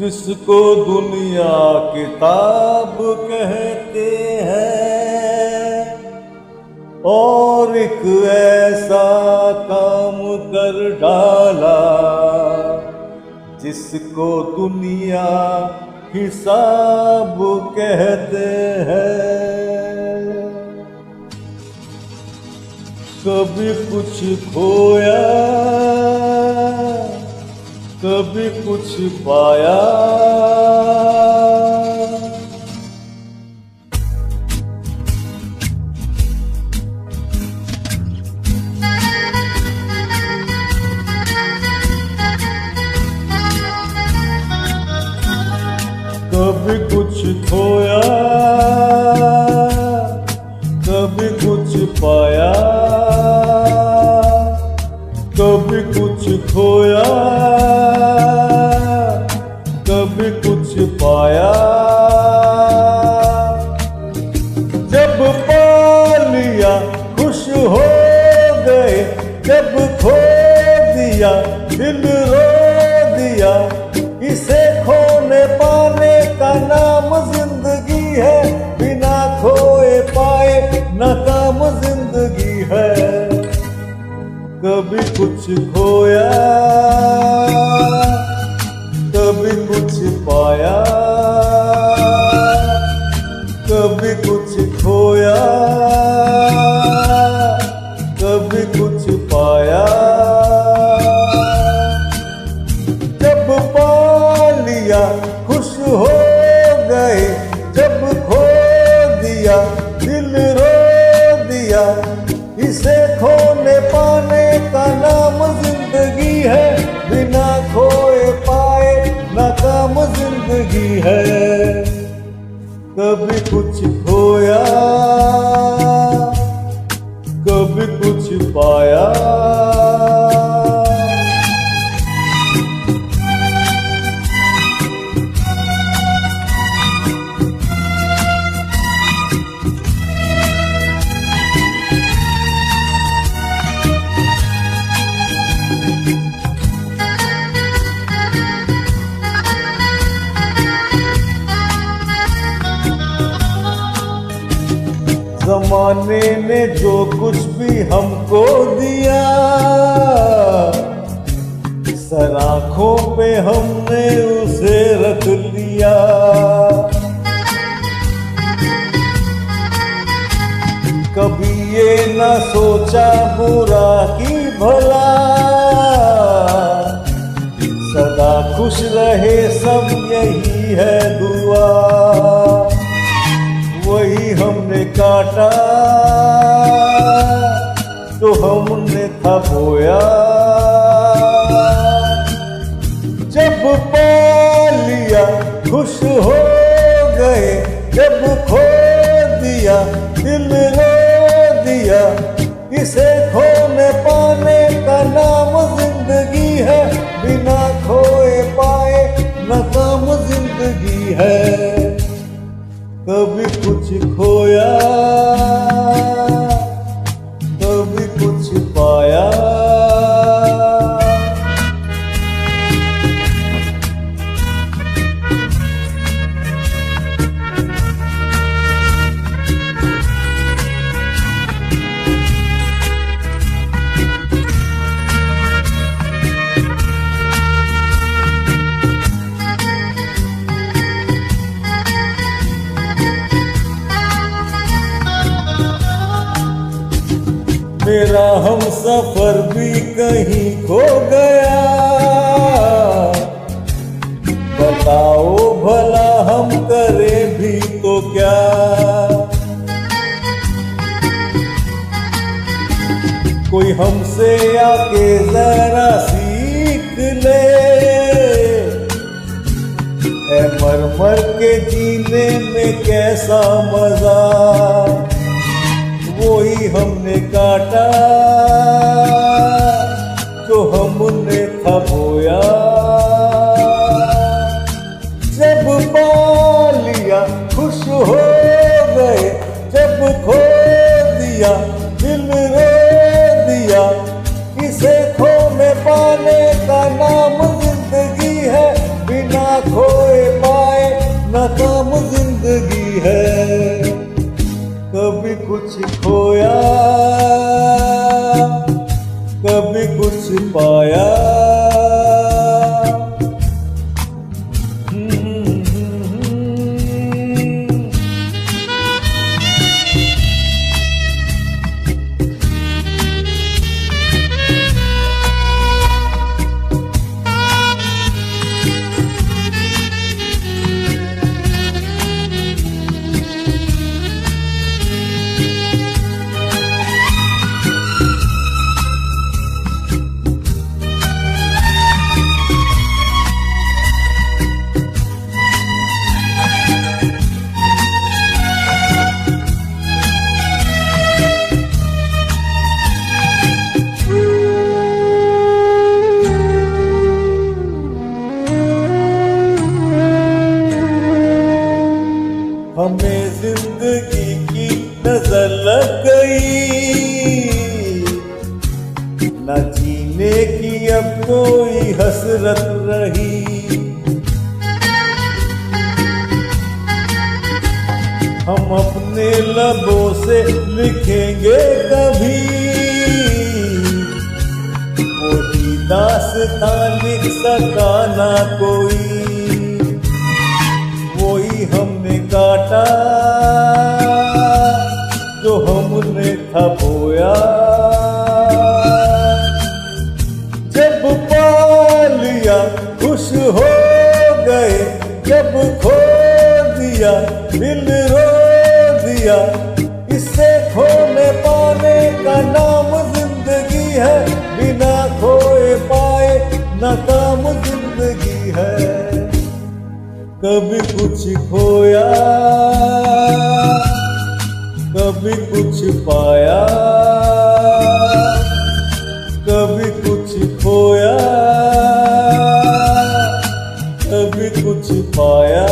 जिसको दुनिया किताब कहते हैं, और एक ऐसा काम कर डाला जिसको दुनिया हिसाब कहते हैं। कभी कुछ खोया, कभी कुछ पाया, कभी कुछ खोया, कभी कुछ पाया, कभी कुछ खोया, कभी कुछ पाया। जब पा लिया खुश हो गए, जब खो दिया दिल रो दिया। इसे खोने पाने का नाम जिंदगी है, बिना खोए पाए नाकाम जिंदगी है। कभी कुछ खोया, कभी कुछ पाया, कभी कुछ खोया, कभी कुछ पाया। जब पा लिया खुश हो गए, जब खो दिया दिल रो दिया। इसे खोने पाने का नाम जिंदगी है, बिना खोए पाए नाकाम जिंदगी है। कभी कुछ खोया, कभी कुछ पाया। ज़माने ने जो कुछ भी हमको दिया, सराखों पे हमने उसे रख लिया। कभी ये न सोचा बुरा की भला, सदा खुश रहे सब यही है दुआ। वही हमने काटा तो हमने था बोया। जब पा लिया खुश हो गए, जब खो दिया दिल रो दिया। इसे खोने पाने का नाम जिंदगी है, बिना खोए पाए नाकाम जिंदगी है। कभी कुछ खोया, कभी कुछ पाया। मेरा हम सफर भी कहीं खो गया, बताओ भला हम करें भी तो क्या। कोई हमसे आके जरा सीख ले, है मर मर के जीने में कैसा मजा। वही हमने काटा जो हमने था बोया। जब पा लिया खुश हो गए, जब खो दिया दिल रो दिया। इसे खोने पाने का नाम जिंदगी है, बिना खो पाया। हमें जिंदगी की नजर लग गई, न जीने की अब कोई हसरत रही। हम अपने लबों से लिखेंगे कभी वही दास्तां लिख सका ना कोई। वही हमने काटा जो हमने था बोया। जब पा लिया खुश हो गए, जब खो दिया दिल रो दिया। इससे खोने पाने का नाम जिंदगी है, बिना खोए पाए नाकाम जिंदगी है। कभी कुछ खोया, कभी कुछ पाया, कभी कुछ खोया, कभी कुछ पाया।